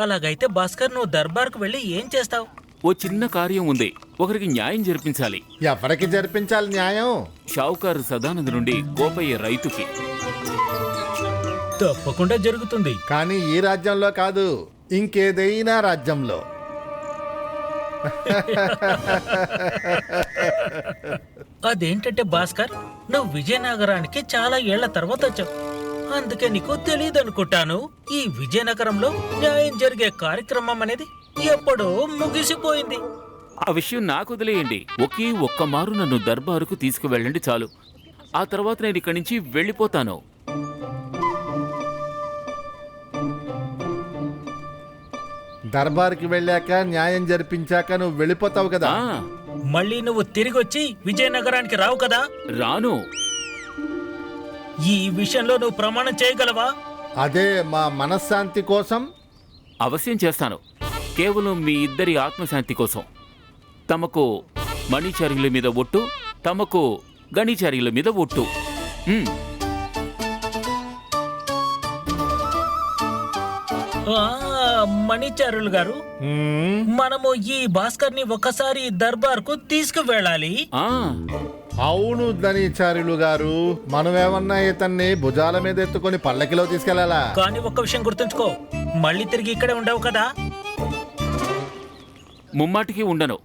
అలాగైతే భాస్కర్ నువ్వు దర్బార్కు వెళ్ళి ఏం చేస్తావు? ఓ చిన్న కార్యం ఉంది. ఒకరికి న్యాయం జరిపించాలి. ఎవరికి జరిపించాలి న్యాయం? షావుకారు సదానంద్ నుండి గోపయ్య రైతుకి. తప్పకుండా జరుగుతుంది. కానీ ఈ రాజ్యంలో కాదు, ఇంకేదైనా రాజ్యంలో. అదేంటంటే భాస్కర్, నువ్వు విజయనగరానికి చాలా ఏళ్ల తర్వాత వచ్చావు, అందుకే నీకు తెలియదు అనుకుంటాను. ఈ విజయనగరంలో న్యాయం జరిగే కార్యక్రమం అనేది ఎప్పుడో ముగిసిపోయింది. ఆ విషయం నాకు వదిలేయండి. ఒక్క మారు నన్ను దర్బారుకు తీసుకువెళ్ళండి చాలు. ఆ తర్వాత నేను ఇక్కడి నుంచి వెళ్ళిపోతాను. దర్బార్కి వెళ్ళాక న్యాయం జరిపించాక నువ్వు వెళ్ళిపోతావు కదా. మళ్ళీ నువ్వు తిరిగి వచ్చి విజయనగరానికి రావు కదా. రాను. ఈ విషయంలో నువ్వు ప్రమాణం చేయగలవా? అదే మా మనశ్శాంతి కోసం. అవశ్యం చేస్తాను. కేవలం మీ ఇద్దరి ఆత్మశాంతి కోసం. తమకు మణిచార్యుల మీద ఒట్టు, తమకు గణిచార్యుల మీద ఒట్టు. మణిచారులు గారు, మనము ఈ భాస్కర్ ని ఒకసారి దర్బార్కు తీసుకువెళ్ళాలి. అవును ధనిచార్యులు గారు, మనమేమన్నా ఇతన్ని భుజాల మీద ఎత్తుకొని పల్లకిలో తీసుకెళ్లాలా? కానీ ఒక్క విషయం గుర్తుంచుకో, మళ్ళీ తిరిగి ఇక్కడే ఉండవు కదా. ముమ్మాటికి ఉండను.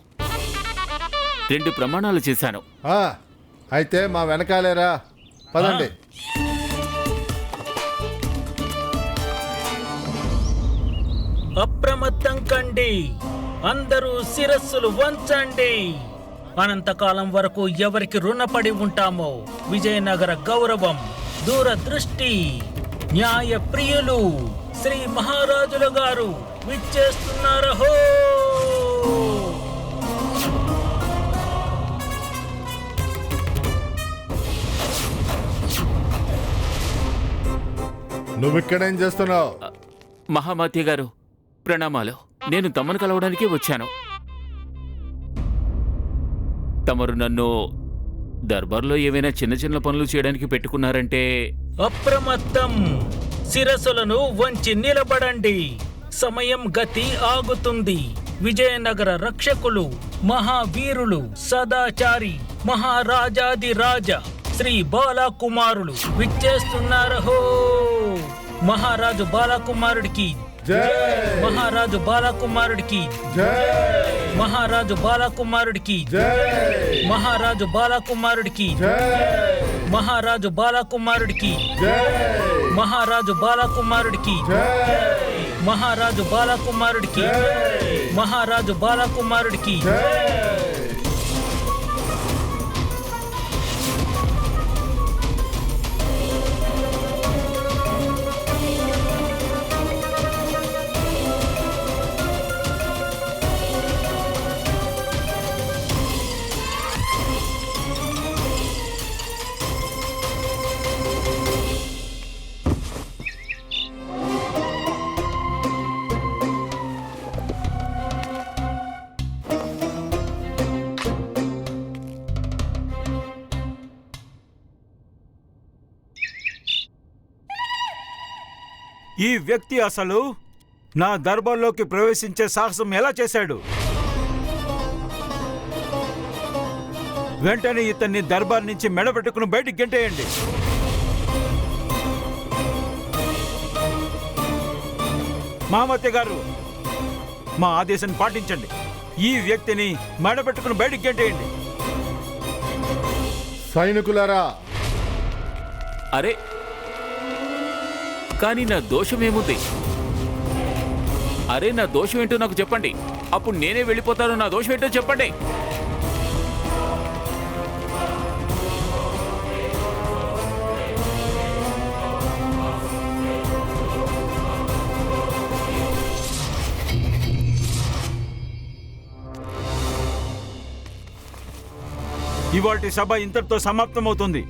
2 ప్రమాణాలు చేశాను. అయితే మా వెనకాలేరా, పదండి. అప్రమత్తం కండి, అందరూ శిరస్సులు వంచండి. అనంతకాలం వరకు ఎవరికి రుణపడి ఉంటామో విజయనగర గౌరవం, దూరదృష్టి, న్యాయ ప్రియులు శ్రీ మహారాజుల గారు విచ్చేస్తున్నారహో. నువ్విక్కడేం చేస్తున్నావు? మహామాత్య గారు ప్రణామాలు. నేను తమను కలవడానికి వచ్చాను. తమరు నన్ను దర్బార్లో ఏవైనా చిన్న చిన్న పనులు చేయడానికి పెట్టుకున్నారంటే. అప్రమత్తం, శిరస్సులను వంచి నిలబడండి. సమయం గతి ఆగుతుంది. విజయనగర రక్షకులు, మహావీరులు, సదాచారి, మహారాజాది రాజా శ్రీ బాలకుమారులు విచ్చేస్తున్నారహో. మహారాజు బాలకుమారుడికి జై, మహారాజు బాలకుమారుడికి జై, మహారాజు బాలకుమారుడికి జై, మహారాజు బాలకుమారుడికి జై, మహారాజు బాలకుమారుడికి జై, మహారాజు బాలకుమారుడికి జై, మహారాజు బాలకుమారుడికి జై, మహారాజు బాలకుమారుడికి జై. ఈ వ్యక్తి అసలు నా దర్బార్లోకి ప్రవేశించే సాహసం ఎలా చేశాడు? వెంటనే ఇతన్ని దర్బార్ నుంచి మెడపెట్టుకుని బయటికి గెంటేయండి. మహామత్య గారు, మా ఆదేశాన్ని పాటించండి. ఈ వ్యక్తిని మెడపెట్టుకుని బయటికి గెంటేయండి. సైనికులారా. అరే, కానీ నా దోషమేముంది? అరే, నా దోషం ఏంటో నాకు చెప్పండి. అప్పుడు నేనే వెళ్ళిపోతాను. నా దోషం ఏంటో చెప్పండి. ఇవాల్టి సభ ఇంతటితో సమాప్తమవుతుంది.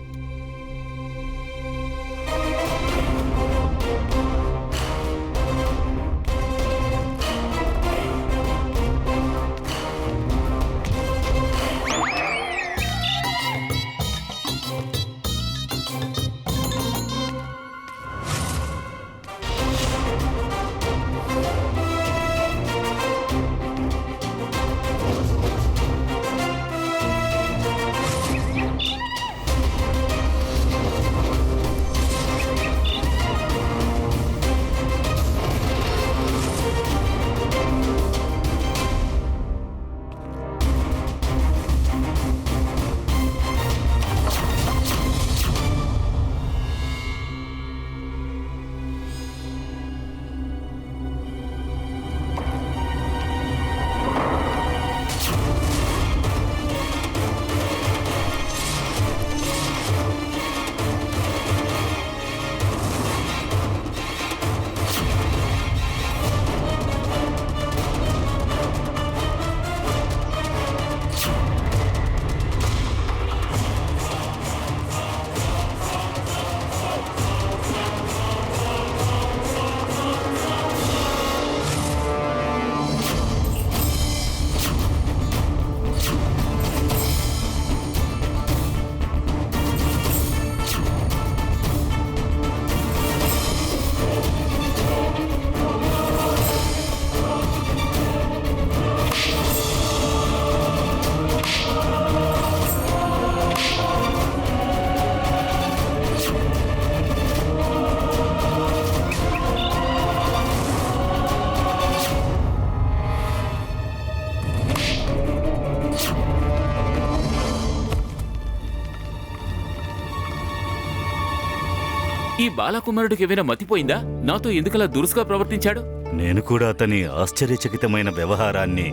ఈ బాలకుమారుడికి ఏమైనా మతిపోయిందా? నాతో ఎందుకలా దురుసుగా ప్రవర్తించాడు? నేను కూడా అతని ఆశ్చర్యచకితమైన వ్యవహారాన్ని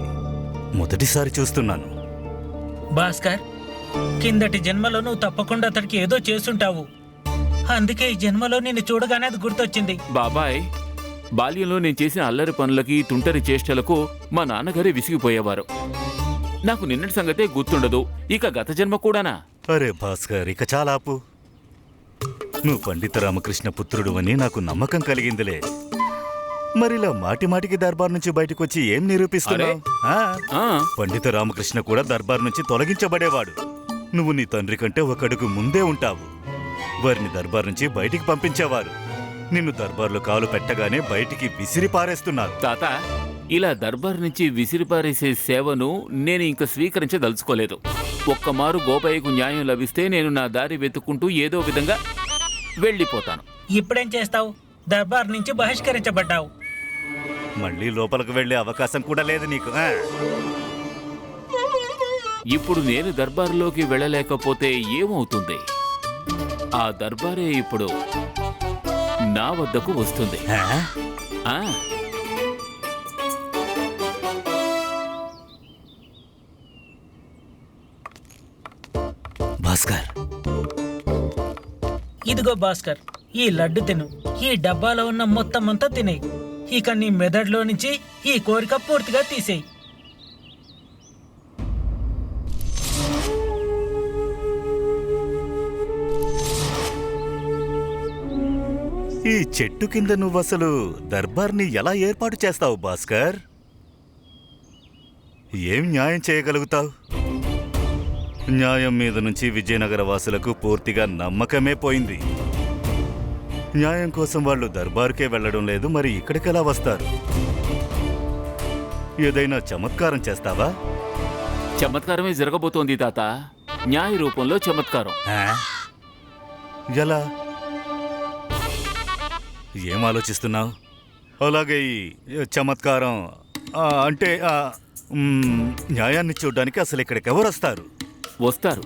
మొదటిసారి చూస్తున్నాను. భాస్కర్, కిందటి జన్మలో నువ్వు తప్పకుండా అతడికి ఏదో చేసుంటావు. అందుకే ఈ జన్మలో నిన్ను చూడగానే అది గుర్తొచ్చింది. బాబాయ్, బాల్యంలో నేను చేసిన అల్లరి పనులకి, తుంటరి చేష్టలకు మా నాన్నగారే విసిగిపోయేవారు. నాకు నిన్నటి సంగతే గుర్తుండదు, ఇక గత జన్మ కూడానా? అరే భాస్కర్, ఇక చాలా ఆపు. నువ్వు పండిత రామకృష్ణ పుత్రుడు అని నాకు నమ్మకం కలిగిందిలే. మరిలా మాటి మాటికి దర్బార్ నుంచి బయటకు వచ్చి ఏం నిరూపిస్తున్నావు? ఆ, పండిత రామకృష్ణ కూడా దర్బార్ నుంచి తొలగించబడేవాడు. నువ్వు నీ తండ్రి కంటే ఒక అడుగు ముందే ఉంటావు. వారిని దర్బార్ నుంచి బయటికి పంపించేవారు. నిన్ను దర్బార్లో కాలు పెట్టగానే బయటికి విసిరి పారేస్తున్నారు. తాత, ఇలా దర్బార్ నుంచి విసిరిపారేసే సేవను నేను ఇంక స్వీకరించదలుచుకోలేదు. ఒక్కమారు గోపయ్యకు న్యాయం లభిస్తే నేను నా దారి వెతుక్కుంటూ ఏదో విధంగా వెళ్ళిపోతాను. ఇప్పుడేం చేస్తావు? దర్బార్ నుంచి బహిష్కరించబడ్డావు. మళ్ళీ లోపలికి వెళ్లే అవకాశం కూడా లేదు నీకు. ఇప్పుడు నేను దర్బార్లోకి వెళ్ళలేకపోతే ఏమవుతుంది? ఆ దర్బారే ఇప్పుడు నా వద్దకు వస్తుంది. ఆ భాస్కర్, ఇదిగో భాస్కర్, ఈ లడ్డు తిను. ఈ డబ్బాలో ఉన్న మొత్తం అంతా తినేయి. ఇక నీ మెదడులో నుంచి ఈ కోరిక పూర్తిగా తీసేయి. ఈ చెట్టు కింద నువ్వసలు దర్బార్ని ఎలా ఏర్పాటు చేస్తావు భాస్కర్? ఏం న్యాయం చేయగలుగుతావు? న్యాయం మీద నుంచి విజయనగర వాసులకు పూర్తిగా నమ్మకమే పోయింది. న్యాయం కోసం వాళ్ళు దర్బారుకే వెళ్ళడం లేదు, మరి ఇక్కడికెలా వస్తారు? ఏదైనా చమత్కారం చేస్తావా? చమత్కారమే జరగబోతోంది తాత. న్యాయ రూపంలో చమత్కారం. ఎలా? ఏం ఆలోచిస్తున్నావు? అలాగే ఈ చమత్కారం అంటే న్యాయాన్ని చూడ్డానికి అసలు ఇక్కడికి ఎవరు వస్తారు? వస్తారు,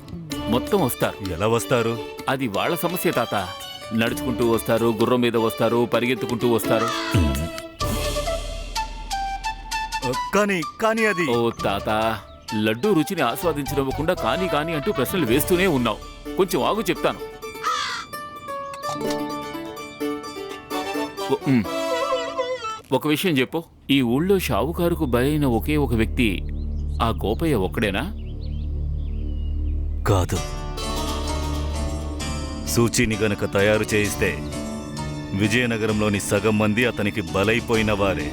మొత్తం వస్తారు. ఎలా వస్తారు? అది వాళ్ళ సమస్య తాత. నడుచుకుంటూ వస్తారు, గుర్రం మీద వస్తారు, పరిగెత్తుకుంటూ వస్తారు. కానీ అది ఓ తాత, లడ్డూ రుచిని ఆస్వాదించనివ్వకుండా కానీ కానీ అంటూ ప్రశ్నలు వేస్తూనే ఉన్నావు. కొంచెం ఆగు, చెప్తాను. ఒక విషయం చెప్పు. ఈ ఊళ్ళో షావుకారుకు బలైన ఒకే ఒక వ్యక్తి ఆ గోపయ్య ఒక్కడేనా? కాదు. సూచీని గనక తయారు చేయిస్తే విజయనగరంలోని సగం మంది అతనికి బలైపోయిన వారే.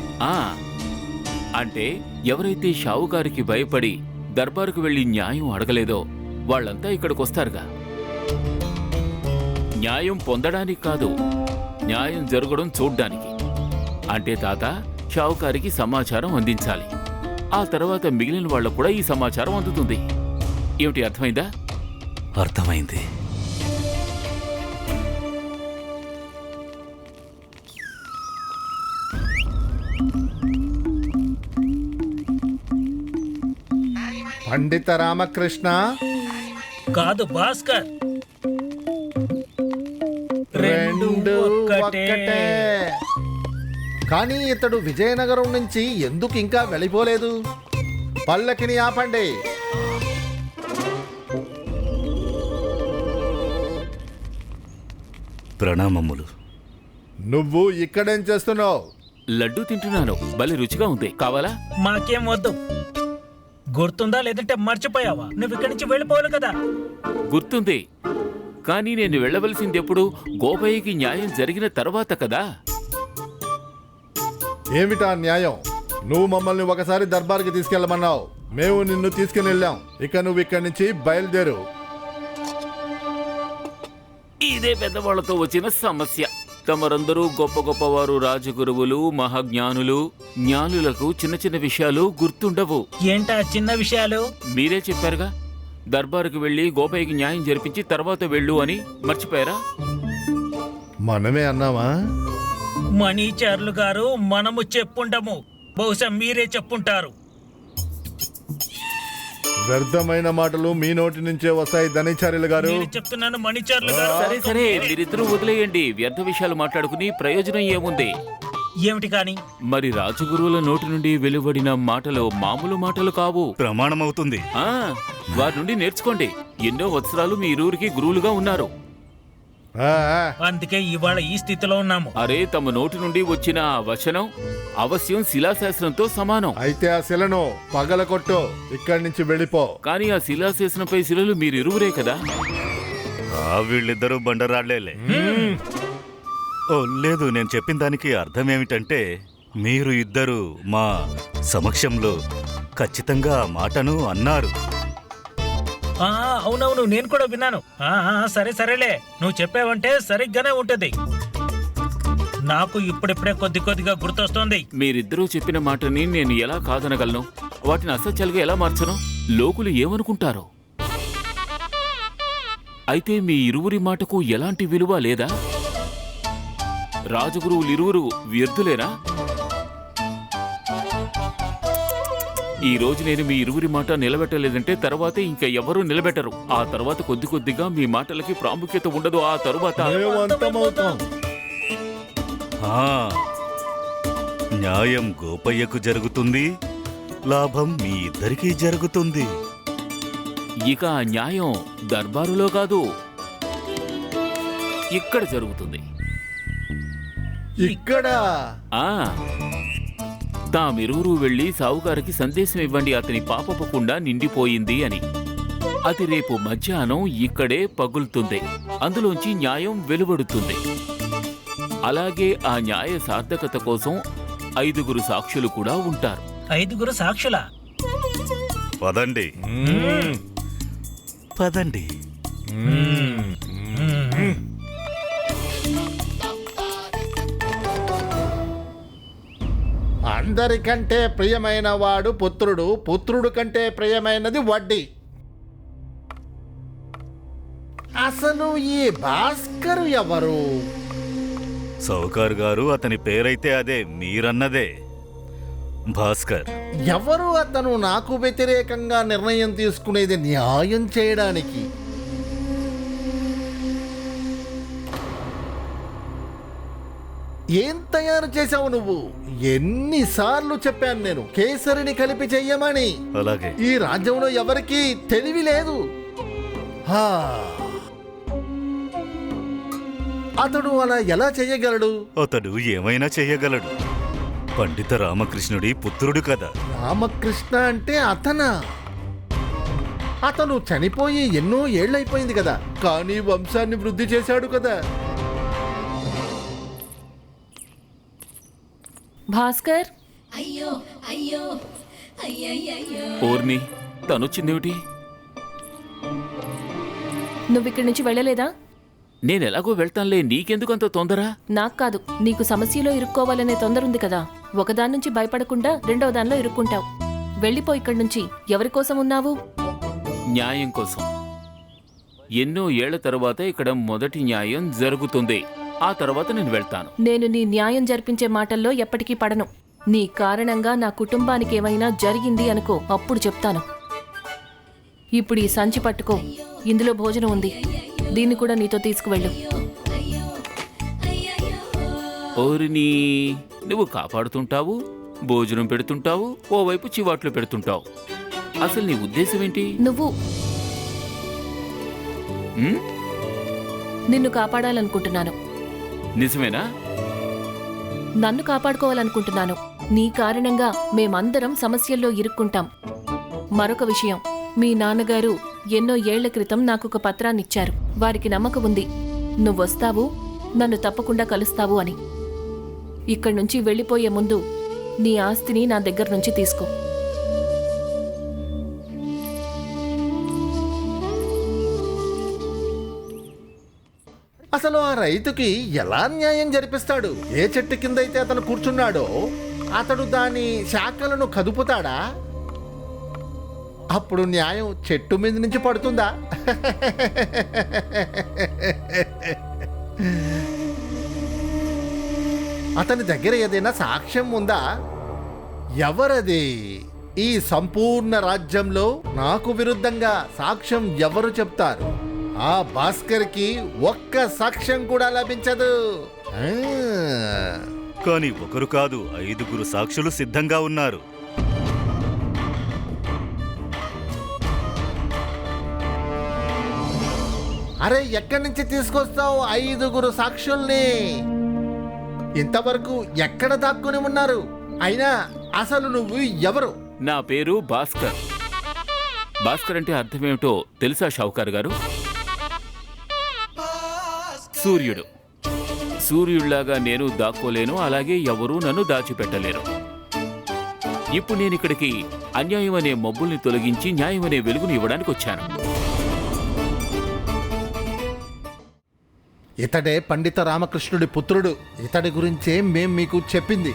అంటే ఎవరైతే షావుకారికి భయపడి దర్బారుకు వెళ్లి న్యాయం అడగలేదో వాళ్ళంతా ఇక్కడికొస్తారుగా. న్యాయం పొందడానికి కాదు, న్యాయం జరగడం చూడ్డానికి. అంటే తాత, షావుకారికి సమాచారం అందించాలి. ఆ తర్వాత మిగిలిన వాళ్ళకు కూడా ఈ సమాచారం అందుతుంది. ఏమిటి, అర్థమైందా? అర్థమైంది. పండిత రామకృష్ణ కాదు భాస్కర్, రెండు ఒక్కటే. కానీ ఇతడు విజయనగరం నుంచి ఎందుకు ఇంకా వెళ్ళిపోలేదు? పల్లకిని ఆపండి. ప్రణామములు. నువ్వు ఇక్కడేం చేస్తున్నావు? లడ్డూ తింటున్నాను. భలే రుచిగా ఉంది. కావాలా? మాకేం వద్దు. గుర్తుందా లేదంటే మర్చిపోయావా? నువ్వు ఇక్కడి నుంచి వెళ్ళిపోవాలి కదా. గుర్తుంది, కానీ నేను వెళ్ళవలసింది ఎప్పుడు? గోపయ్యకి న్యాయం జరిగిన తర్వాత కదా. ఏమిటా న్యాయం? నువ్వు మమ్మల్ని ఒకసారి దర్బార్కి తీసుకెళ్ళమన్నావు, మేము నిన్ను తీసుకుని వెళ్ళాం. ఇక నువ్వు ఇక్కడి నుంచి బయలుదేరు. ఇదే పెద్దవాళ్లతో వచ్చిన సమస్య. తమరందరూ గొప్ప గొప్పవారు, రాజగురువులు, మహాజ్ఞానులు. జ్ఞానులకు చిన్న చిన్న విషయాలు గుర్తుండవు. ఏంటా చిన్న విషయాలు? మీరే చెప్పారుగా, దర్బారుకు వెళ్లి గోపయ్యకి న్యాయం జరిపించి తర్వాత వెళ్ళు అని. మర్చిపోయారా? మనమే అన్నావా? మనీచర్లు గారు, మనము చెప్పుండము. బహుశా మీరే చెప్పుంటారు. వ్యర్థమైన మాటలు మీ నోటి నుంచే వస్తాయి ధనిచార్యులు గారు. నేను చెప్తున్నాను మణిచార్లు గారు. సరే సరే మీరిద్దరూ వదిలేయండి. వ్యర్థ విషయాలు మాట్లాడుకుని ప్రయోజనం ఏముంది? ఏమిటి కాని? మరి రాజగురువుల నోటి నుండి వెలువడిన మాటలు మామూలు మాటలు కావు. ప్రమాణమవుతుంది. వారి నుండి నేర్చుకోండి. ఎన్నో వత్సరాలు మీ ఇరువురికి గురువులుగా ఉన్నారు. ఆ, ఆ. అందుకే ఇవాళ ఈ స్థితిలో ఉన్నాము. అరే తమ నోటి నుండి వచ్చిన ఆ వచనం అవశ్యం శిలాశాసనంతో సమానం. అయితే ఆ శిలను పగలకొట్టు, ఇక్కడి నుంచి వెళ్ళిపో. కానీ ఆ శిలాశాసనంపై శిలలు మీరిరువురే కదా. వీళ్ళిద్దరూ బండరాళ్లేలే. ఓ లేదు, నేను చెప్పిన దానికి అర్థం ఏమిటంటే మీరు ఇద్దరు మా సమక్షంలో ఖచ్చితంగా ఆ మాటను అన్నారు. అవునవును, నేను కూడా విన్నాను. సరే సరేలే, నువ్వు చెప్పావంటే సరిగ్గానే ఉంటది. నాకు ఇప్పుడిప్పుడే కొద్దిగా గుర్తొస్తోంది. మీరిద్దరూ చెప్పిన మాటని నేను ఎలా కాదనగలను? వాటిని అసత్యాలుగా ఎలా మార్చను? లోకులు ఏమనుకుంటారో? అయితే మీ ఇరువురి మాటకు ఎలాంటి విలువ లేదా? రాజగురువులిరువురు వ్యర్థులేనా? ఈ రోజు నేను మీ ఇరువురి మాట నిలబెట్టలేదంటే తర్వాతే ఇంకా ఎవరూ నిలబెట్టరు. ఆ తర్వాత కొద్దిగా మీ మాటలకి ప్రాముఖ్యత ఉండదు. ఆ తరువాత మేము అంతమవుతాం. న్యాయం గోపయ్యకు జరుగుతుంది, లాభం మీ ఇద్దరికీ జరుగుతుంది. ఇక ఆ న్యాయం దర్బారులో కాదు, ఇక్కడ జరుగుతుంది. ఇక్కడ తామిరువురు వెళ్లి సావుకారికి సందేశం ఇవ్వండి, అతని పాపపుకుండా నిండిపోయింది అని. అది రేపు మధ్యాహ్నం ఇక్కడే పగులుతుంది. అందులోంచి న్యాయం వెలువడుతుంది. అలాగే ఆ న్యాయ సార్థకత కోసం 5 సాక్షులు కూడా ఉంటారు. 5 సాక్షులా? పదండి పదండి. అందరికంటే ప్రియమైన వాడు పుత్రుడు, పుత్రుడు కంటే ప్రియమైనది వడ్డీ. అసలు ఈ భాస్కర్ ఎవరు? సౌకార్ గారు, అతని పేరైతే అదే, మీరన్నదే భాస్కర్. ఎవరు అతను నాకు వ్యతిరేకంగా నిర్ణయం తీసుకునేది న్యాయం చేయడానికి? ఏం తయారు చేశావు నువ్వు? ఎన్నిసార్లు చెప్పాను నేను కేసరిని కలిపి చెయ్యమని. అలాగే. ఈ రాజ్యంలో ఎవరికీ తెలివి లేదు. అతడు అలా ఎలా చెయ్యగలడు? అతడు ఏమైనా చెయ్యగలడు. పండిత రామకృష్ణుడి పుత్రుడు కదా. రామకృష్ణ అంటే అతనా? అతను చనిపోయి ఎన్నో ఏళ్ళైపోయింది కదా, కానీ వంశాన్ని వృద్ధి చేశాడు కదా. భాస్కర్, ఓర్ని తనొచ్చిందేమిటి? నువ్విక్కడి నుంచి వెళ్ళలేదా? నేనెలాగో వెళ్తానులే, నీకెందుకంత తొందర? నాకు కాదు, నీకు సమస్యలో ఇరుక్కోవాలనే తొందరుంది కదా. ఒకదాని నుంచి భయపడకుండా రెండవ దానిలో ఇరుక్కుంటావు. వెళ్ళిపో ఇక్కడి నుంచి. ఎవరి కోసం ఉన్నావు? న్యాయం కోసం. ఎన్నో ఏళ్ల తరువాత ఇక్కడ మొదటి న్యాయం జరుగుతుంది. ఆ తర్వాత నేను వెళ్తాను. నేను నీ న్యాయం జరిపించే మాటల్లో ఎప్పటికీ పడను. నీ కారణంగా నా కుటుంబానికి ఏమైనా జరిగింది అనుకో, అప్పుడు చెప్తాను. ఇప్పుడు ఈ సంచి పట్టుకో, ఇందులో భోజనం ఉంది. దీన్ని కూడా నీతో తీసుకువెళ్ళు. ఓరిని, నువ్వు కాపాడుతుంటావు, భోజనం పెడుతుంటావు, ఓవైపు చివాట్లు పెడుతుంటావు. అసలు నీ ఉద్దేశం ఏంటి? నిన్ను కాపాడాలనుకుంటున్నాను. నిజమేనా? నన్ను కాపాడుకోవాలనుకుంటున్నాను. నీ కారణంగా మేమందరం సమస్యల్లో ఇరుక్కుంటాం. మరొక విషయం, మీ నాన్నగారు ఎన్నో ఏళ్ల క్రితం నాకొక పత్రాన్నిచ్చారు. వారికి నమ్మకం ఉంది నువ్వొస్తావు, నన్ను తప్పకుండా కలుస్తావు అని. ఇక్కడి నుంచి వెళ్ళిపోయే ముందు నీ ఆస్తిని నా దగ్గర నుంచి తీసుకో. అసలు ఆ రైతుకి ఎలా న్యాయం జరిపిస్తాడు? ఏ చెట్టు కింద అయితే అతను కూర్చున్నాడో అతడు దాని శాఖలను కదుపుతాడా? అప్పుడు న్యాయం చెట్టు మీద నుంచి పడుతుందా? అతని దగ్గర ఏదైనా సాక్ష్యం ఉందా? ఎవరది? ఈ సంపూర్ణ రాజ్యంలో నాకు విరుద్ధంగా సాక్ష్యం ఎవరు చెప్తారు? ఆ భాస్కర్కి ఒక్క సాక్ష్యం కూడా లభించదు. కానీ ఒకరు కాదు, 5 సాక్షులు సిద్ధంగా ఉన్నారు. అరే, ఎక్కడి నుంచి తీసుకొస్తావు 5 సాక్షుల్ని? ఇంతవరకు ఎక్కడ దాక్కుని ఉన్నారు? అయినా అసలు నువ్వు ఎవరు? నా పేరు భాస్కర్. భాస్కర్ అంటే అర్థమేమిటో తెలుసా షావుకారు గారు? సూర్యుడు. సూర్యుడిలాగా నేను దాక్కోలేను, అలాగే ఎవరూ నన్ను దాచిపెట్టలేరు. ఇప్పుడు నేను ఇక్కడికి అన్యాయం అనే మబ్బుల్ని తొలగించి న్యాయం అనే వెలుగుని ఇవ్వడానికి వచ్చాను. ఇతడే పండిత రామకృష్ణుడి పుత్రుడు. ఇతడి గురించే మేం మీకు చెప్పింది.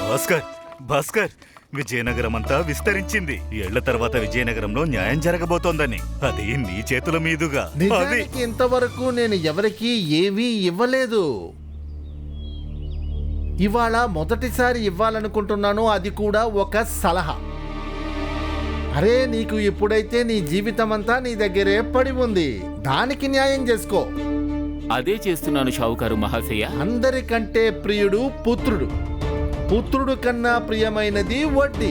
భాస్కర్, భాస్కర్, విజయనగరం అంతా విస్తరించింది. ఏళ్ల తర్వాత విజయనగరంలో న్యాయం జరగబోతోందని. అది నీ చేతుల మీదుగా. అది నిజానికి ఇంతవరకు నేను ఎవరికీ ఏమీ ఇవ్వలేదు. ఇవాళ మొదటిసారి ఇవ్వాలనుకుంటున్నాను, అది కూడా ఒక సలహా. అరే, నీకు ఇప్పుడైతే నీ జీవితం అంతా నీ దగ్గరే పడి ఉంది. దానికి న్యాయం చేసుకో. అదే చేస్తున్నాను షావుకారు మహాశయ. అందరికంటే ప్రియుడు పుత్రుడు, పుత్రుడు కన్నా ప్రియమైనది వడ్డీ.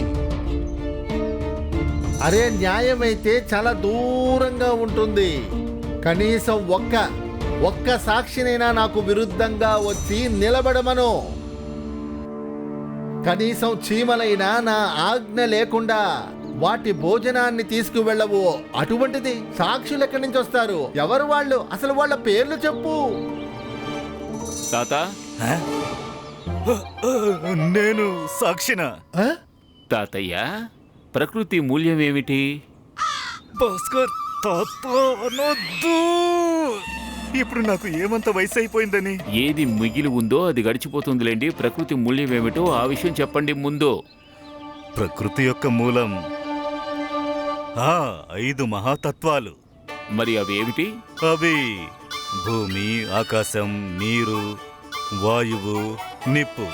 అరే, న్యాయమైతే చాలా దూరంగా ఉంటుంది. కనీసం ఒక్క సాక్షినైనా నాకు విరుద్ధంగా వచ్చి నిలబడమను. కనీసం చీమలైనా నా ఆజ్ఞ లేకుండా వాటి భోజనాన్ని తీసుకువెళ్ళవు. అటువంటిది సాక్షులు ఎక్కడి నుంచి వస్తారు? ఎవరు వాళ్ళు? అసలు వాళ్ళ పేర్లు చెప్పు. తాత, నేను సాక్షినా? ఆ? తాతయ్య, ప్రకృతి మూల్యం ఏమిటి? భాస్కర్, తాత అనొద్దు. ఇప్పుడు నాకు ఏమంత వయసు అయిపోయిందని. ఏది మిగిలి ఉందో అది గడిచిపోతుందిలేండి. ప్రకృతి మూల్యం ఏమిటో ఆ విషయం చెప్పండి ముందు. ప్రకృతి యొక్క మూలం 5 మహాతత్వాలు. మరి అవేమిటి? అవి భూమి, ఆకాశం, నీరు, వాయువు, నిప్పు.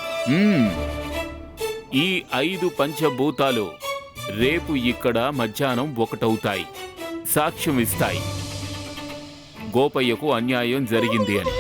ఈ 5 పంచభూతాలు రేపు ఇక్కడ మధ్యాహ్నం ఒకటవుతాయి, సాక్ష్యం ఇస్తాయి. గోపయ్యకు అన్యాయం జరిగింది అని.